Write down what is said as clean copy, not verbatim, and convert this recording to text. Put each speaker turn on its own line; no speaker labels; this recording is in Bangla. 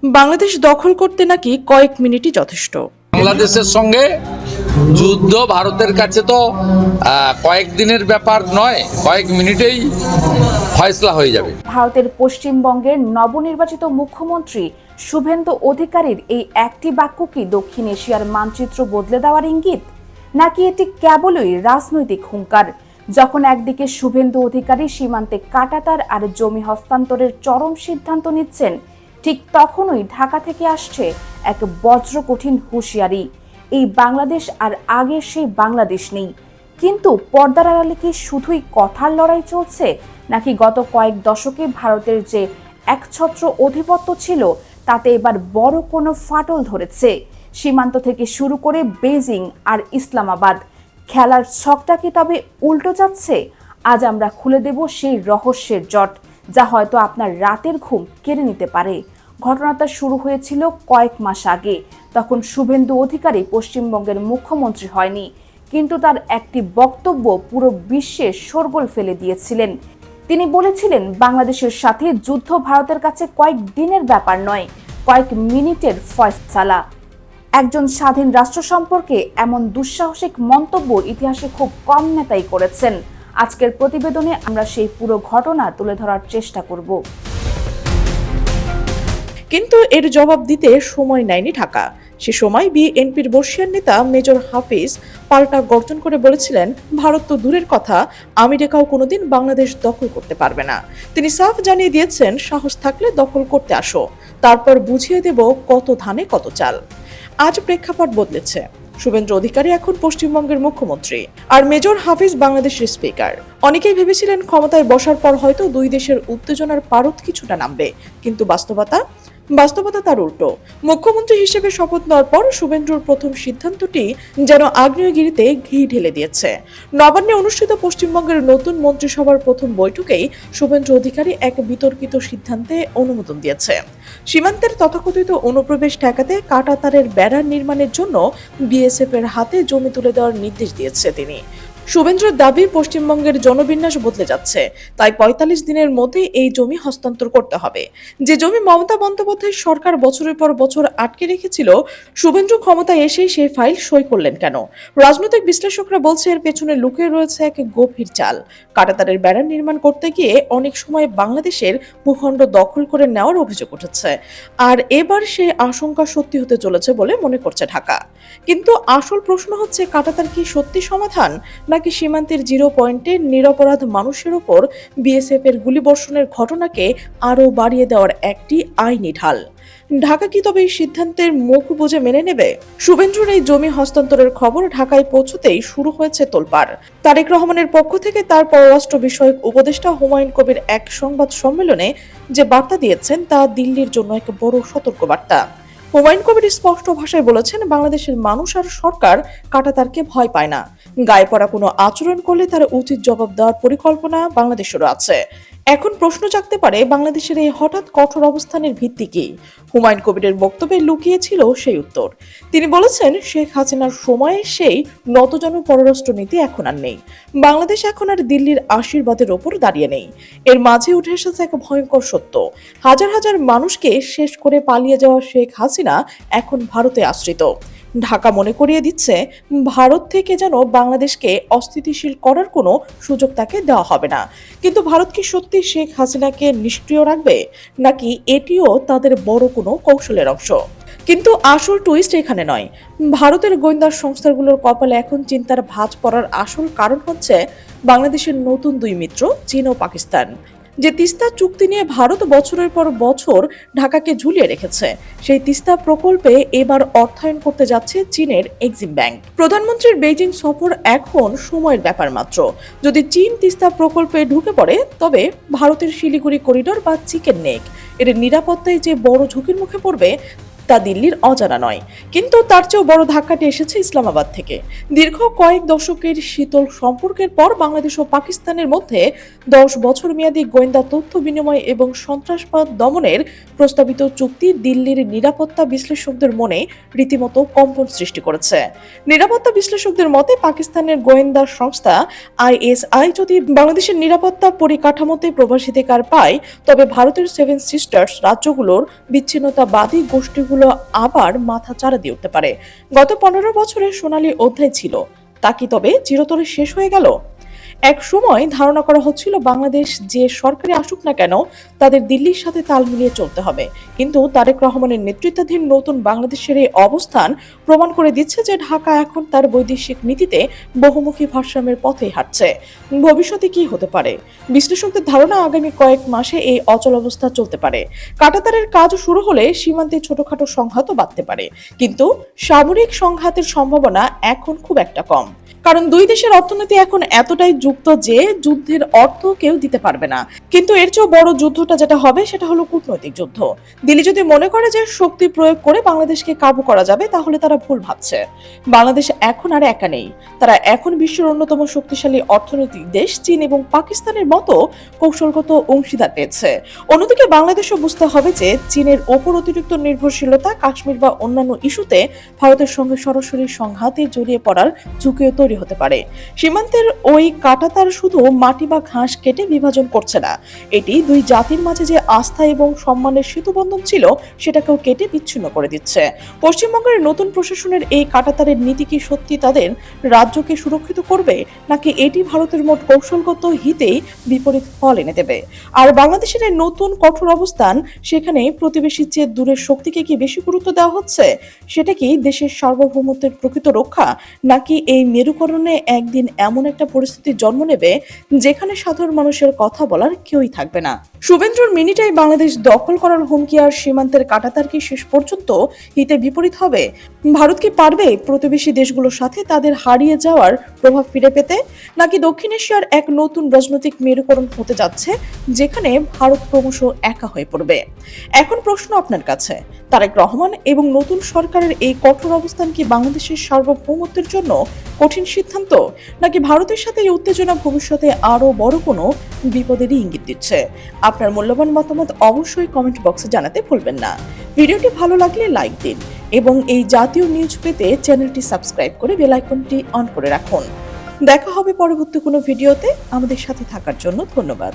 বাংলাদেশ দখল করতে নাকি কয়েক মিনিটই যথেষ্ট।
বাংলাদেশের সঙ্গে যুদ্ধ ভারতের কাছে তো কয়েকদিনের ব্যাপার নয়, কয়েক মিনিটেই ফয়সলা হয়ে যাবে।
ভারতের পশ্চিমবঙ্গের নবনির্বাচিত মুখ্যমন্ত্রী শুভেন্দু অধিকারীর এই একটি বাক্য কি দক্ষিণ এশিয়ার মানচিত্র বদলে দেওয়ার ইঙ্গিত, নাকি এটি কেবলই রাজনৈতিক হুঙ্কার? যখন একদিকে শুভেন্দু অধিকারী সীমান্তে কাঁটাতার আর জমি হস্তান্তরের চরম সিদ্ধান্ত নিচ্ছেন, ঠিক তখনই ঢাকা থেকে আসছে এক বজ্রকঠিন হুঁশিয়ারি। এই বাংলাদেশ আর আগের সেই বাংলাদেশ নেই। কিন্তু পর্দার আড়ালে কি শুধুই কথার লড়াই চলছে, নাকি গত কয়েক দশকে ভারতের যে একছত্র আধিপত্য ছিল তাতে এবার বড় কোনো ফাটল ধরেছে? সীমান্ত থেকে শুরু করে বেজিং আর ইসলামাবাদ, খেলার ছকটা কি তবে উল্টো যাচ্ছে? আজ আমরা খুলে দেব সেই রহস্যের জট, যা হয়তো আপনার রাতের ঘুম কেড়ে নিতে পারে। ঘটনাটা শুরু হয়েছিল কয়েক মাস আগে। তখন শুভেন্দু অধিকারী পশ্চিমবঙ্গের মুখ্যমন্ত্রী হয়নি, কিন্তু তার একটি বক্তব্য পুরো বিশ্বে শোরগোল ফেলে দিয়েছিলেন। তিনি বলেছিলেন, বাংলাদেশের সাথে যুদ্ধ ভারতের কাছে কয়েক দিনের ব্যাপার নয়, কয়েক মিনিটের ফয়সালা। একজন স্বাধীন রাষ্ট্র সম্পর্কে এমন দুঃসাহসিক মন্তব্য ইতিহাসে খুব কম নেতাই করেছেন। আজকের প্রতিবেদনে আমরা সেই পুরো ঘটনা তুলে ধরার চেষ্টা করব।
কিন্তু এর জবাব দিতে সময় নেয়নি ঢাকা। সে সময় বিএনপির বর্ষিয়ান নেতা মেজর হাফিজ পাল্টা গর্জন করে বলেছিলেন, ভারত তো দূরের কথা, আমেরিকাও কোনোদিন বাংলাদেশ দখল করতে পারবে না। তিনি সাফ জানিয়ে দিয়েছেন, সাহস থাকলে দখল করতে আসো, তারপর বুঝিয়ে দেব কত ধানে কত চাল। আজ প্রেক্ষাপট বদলেছে। শুভেন্দু অধিকারী এখন পশ্চিমবঙ্গের মুখ্যমন্ত্রী, আর মেজর হাফিজ বাংলাদেশের স্পিকার। অনেকেই ভেবেছিলেন ক্ষমতায় বসার পর হয়তো দুই দেশের উত্তেজনার পারদ কিছুটা নামবে, কিন্তু বাস্তবতা তার উল্টো। মুখ্যমন্ত্রী হিসেবে শপথ নেওয়ার পর শুভেন্দুর প্রথম সিদ্ধান্তটি যেন আগ্নেয়গিরিতে ঘি ঢেলে দিয়েছে। নবান্নে অনুষ্ঠিত পশ্চিমবঙ্গের নতুন মন্ত্রিসভার প্রথম বৈঠকেই শুভেন্দু অধিকারী এক বিতর্কিত সিদ্ধান্তে অনুমোদন দিয়েছে। সীমান্তের তথাকথিত অনুপ্রবেশ ঠেকাতে কাঁটাতারের বেড়া নির্মাণের জন্য বিএসএফ এর হাতে জমি তুলে দেওয়ার নির্দেশ দিয়েছে তিনি। শুভেন্দুর দাবি, পশ্চিমবঙ্গের জনবিন্যাস বদলে যাচ্ছে, তাই ৪৫ দিনের মধ্যে এই জমি হস্তান্তর করতে হবে। যে জমি মমতা বন্দ্যোপাধ্যায় সরকার বছরের পর বছর আটকে রেখেছিল, শুভেন্দু ক্ষমতায় এসেই সেই ফাইল সই করলেন কেন? রাজনৈতিক বিশ্লেষকরা বলছে, এর পেছনে লুকিয়ে রয়েছে এক গভীর চাল। কাঁটাতারের বেড়া নির্মাণ করতে গিয়ে অনেক সময় বাংলাদেশের ভূখণ্ড দখল করে নেওয়ার অভিযোগ উঠেছে, আর এবার সেই আশঙ্কা সত্যি হতে চলেছে বলে মনে করছে ঢাকা। কিন্তু আসল প্রশ্ন হচ্ছে, কাঁটাতার কি সত্যি সমাধান, নাকি সীমান্তের জিরো পয়েন্টে নিরপরাধ মানুষের উপর বিএসএফ এর গুলিবর্ষণের ঘটনাকে আরও বাড়িয়ে দেওয়ার একটি আইনি ঢাল? ঢাকা কি তবে এই সিদ্ধান্তের মুখ বুঝে মেনে নেবে? শুভেন্দুর এই জমি হস্তান্তরের খবর ঢাকায় পৌঁছতেই শুরু হয়েছে তোলপাড়। তারেক রহমানের পক্ষ থেকে তার পররাষ্ট্র বিষয়ক উপদেষ্টা হুমায়ুন কবির এক সংবাদ সম্মেলনে যে বার্তা দিয়েছেন, তা দিল্লির জন্য এক বড় সতর্কবার্তা। হুমায়ুন কবির স্পষ্ট ভাষায় বলেছেন, বাংলাদেশের মানুষ আর সরকার কাঁটাতারকে ভয় পায় না। গায়ে পড়া কোনো আচরণ করলে তার উচিত জবাব দেওয়ার পরিকল্পনা বাংলাদেশেরও আছে। এখন প্রশ্ন জাগতে পারে, বাংলাদেশের এই হঠাৎ কঠোর অবস্থানের ভিত্তি কি? হুমায়ুন কবিরের বক্তব্যে লুকিয়ে ছিল সেই উত্তর। তিনি বলেছেন, শেখ হাসিনার সময়ে সেই নতজানু পররাষ্ট্রনীতি এখন আর নেই। বাংলাদেশ এখন আর দিল্লির আশীর্বাদের ওপর দাঁড়িয়ে নেই। এর মাঝে উঠে এসেছে এক ভয়ঙ্কর সত্য। হাজার হাজার মানুষকে শেষ করে পালিয়ে যাওয়া শেখ হাসিনা এখন ভারতে আশ্রিত। ঢাকা মনে করিয়ে দিচ্ছে, ভারত থেকে যেন বাংলাদেশকে অস্থিতিশীল করার কোনো সুযোগ তাকে দেওয়া হবে না। কিন্তু ভারত কি সত্যি শেখ হাসিনাকে নিষ্ক্রিয় রাখবে, নাকি এটিও তাদের বড় কোনো কৌশলের অংশ? কিন্তু আসল টুইস্ট এখানে নয়। ভারতের গোয়েন্দা সংস্থাগুলোর কপালে এখন চিন্তার ভাঁজ পড়ার আসল কারণ হচ্ছে বাংলাদেশের নতুন দুই মিত্র, চীন ও পাকিস্তান। যে তিস্তা চুক্তি নিয়ে ভারত বছরের পর বছর ঢাকাকে ঝুলিয়ে রেখেছে, সেই তিস্তা প্রকল্পে এবার অর্থায়ন করতে যাচ্ছে চীনের এক্সিম ব্যাংক। প্রধানমন্ত্রীর বেইজিং সফর এখন সময়ের ব্যাপার মাত্র। যদি চীন তিস্তা প্রকল্পে ঢুকে পড়ে, তবে ভারতের শিলিগুড়ি করিডোর বা চিকেন নেক এর নিরাপত্তায় যে বড় ঝুঁকির মুখে পড়বে, তা দিল্লির অজানা নয়। কিন্তু তার চেয়েও বড় ধাক্কাটি এসেছে ইসলামাবাদ থেকে। দীর্ঘ কয়েক দশকের শীতল সম্পর্কের পর বাংলাদেশ ও পাকিস্তানের মধ্যে 10 বছর মেয়াদী গোয়েন্দা তথ্য বিনিময় এবং সন্ত্রাসবাদ দমনের প্রস্তাবিত চুক্তি দিল্লির নিরাপত্তা বিশ্লেষকদের মনে রীতিমতো কম্পন সৃষ্টি করেছে। নিরাপত্তা বিশ্লেষকদের মতে পাকিস্তানের গোয়েন্দা সংস্থা ISI যদি বাংলাদেশের নিরাপত্তা পরিকাঠামোতে প্রবেশাধিকার পায়, তবে ভারতের 7 সিস্টার্স রাজ্যগুলোর বিচ্ছিন্নতাবাদী গোষ্ঠীগুলো আবার মাথা চাড়া দিয়ে উঠতে পারে। গত 15 বছরের সোনালী অধ্যায় ছিল, তা কি তবে চিরতরে শেষ হয়ে গেল? এক সময় ধারণা করা হচ্ছিল বাংলাদেশ যে সরকারে আসুক না কেন তাদের দিল্লির সাথে তাল মিলিয়ে চলতে হবে। কিন্তু তারেক রহমানের নেতৃত্বাধীন নতুন বাংলাদেশের এই অবস্থান প্রমাণ করে দিচ্ছে যে ঢাকা এখন তার বৈদেশিক নীতিতে বহুমুখী ভারসাম্যের পথেই হাঁটছে। ভবিষ্যতে কি হতে পারে? বিশ্লেষকদের ধারণা আগামী কয়েক মাসে এই অচল অবস্থা চলতে পারে। কাঁটাতারের কাজ শুরু হলে সীমান্তে ছোটখাটো সংঘাতও বাড়তে পারে, কিন্তু সামরিক সংঘাতের সম্ভাবনা এখন খুব একটা কম। কারণ দুই দেশের অর্থনীতি এখন এতটাই যুক্ত যে যুদ্ধের অর্থ কেউ দিতে পারবে না। কিন্তু এর চেয়েও বড় যুদ্ধটা যেটা হবে সেটা হলো কূটনৈতিক যুদ্ধ। দিল্লি যদি মনে করে যে শক্তি প্রয়োগ করে বাংলাদেশকে কাবু করা যাবে, তাহলে তারা ভুল ভাবছে। বাংলাদেশ এখন আর একা নেই। তারা এখন বিশ্বের অন্যতম শক্তিশালী অর্থনৈতিক দেশ চীন এবং পাকিস্তানের মতো কৌশলগত অংশীদার পেয়েছে। অন্যদিকে বাংলাদেশও বুঝতে হবে যে চীনের ওপর অতিরিক্ত নির্ভরশীলতা, কাশ্মীর বা অন্যান্য ইস্যুতে ভারতের সঙ্গে সরাসরি সংঘাতে জড়িয়ে পড়ার ঝুঁকিও তৈরি হতে পারে। সীমান্তের ওই কাঁটাতার শুধু মাটি বা ঘাস কেটে বিভাজন করছে না, এটি দুই জাতির মাঝে যে আস্থা এবং সম্মানের সেতুবন্ধন ছিল সেটাকেও কেটে বিচ্ছিন্ন করে দিচ্ছে। পশ্চিমবঙ্গের নতুন প্রশাসনের এই কাঁটাতারের নীতি কি সত্যি তাদের রাজ্যকে সুরক্ষিত করবে, নাকি এটি ভারতের মোট কৌশলগত হিতেই বিপরীত ফল এনে দেবে? আর বাংলাদেশের এই নতুন কঠোর অবস্থান, সেখানে প্রতিবেশীর চেয়ে দূরের শক্তিকে কি বেশি গুরুত্ব দেওয়া হচ্ছে? সেটা কি দেশের সার্বভৌমত্বের প্রকৃত রক্ষা, নাকি এই মেরুকরণে একদিন এমন একটা পরিস্থিতির জন্ম নেবে যেখানে সাধারণ মানুষের কথা বলার কেউই থাকবে না? শুভেন্দ্রর মিনিটাই বাংলাদেশ দখল করার হুমকি আর সীমান্তের কাঁটাতার কি শেষ পর্যন্ত হিতে বিপরীত হবে? ভারত কি পারবে প্রতিবেশী দেশগুলোর সাথে তাদের হারিয়ে যাওয়ার প্রভাব ফিরে পেতে, নাকি দক্ষিণ এশিয়ার এক নতুন রাজনৈতিক মেরুকরণ হতে যাচ্ছে যেখানে ভারত ক্রমশ একা হয়ে পড়বে? এখন প্রশ্ন আপনার কাছে, তারেক রহমান এবং নতুন সরকারের এই কঠোর অবস্থান কি বাংলাদেশের সার্বভৌমত্বের জন্য কঠিন সিদ্ধান্ত, নাকি ভারতের সাথে এই উত্তেজনা ভবিষ্যতে আরো বড় কোনো বিপদেরই ইঙ্গিত দিচ্ছে? আপনার মূল্যবান মতামত অবশ্যই কমেন্ট বক্সে জানাতে ভুলবেন না। ভিডিওটি ভালো লাগলে লাইক দিন এবং এই জাতীয় নিউজ পেতে চ্যানেলটি সাবস্ক্রাইব করে বেল আইকনটি অন করে রাখুন। দেখা হবে পরবর্তী কোনো ভিডিওতে। আমাদের সাথে থাকার জন্য ধন্যবাদ।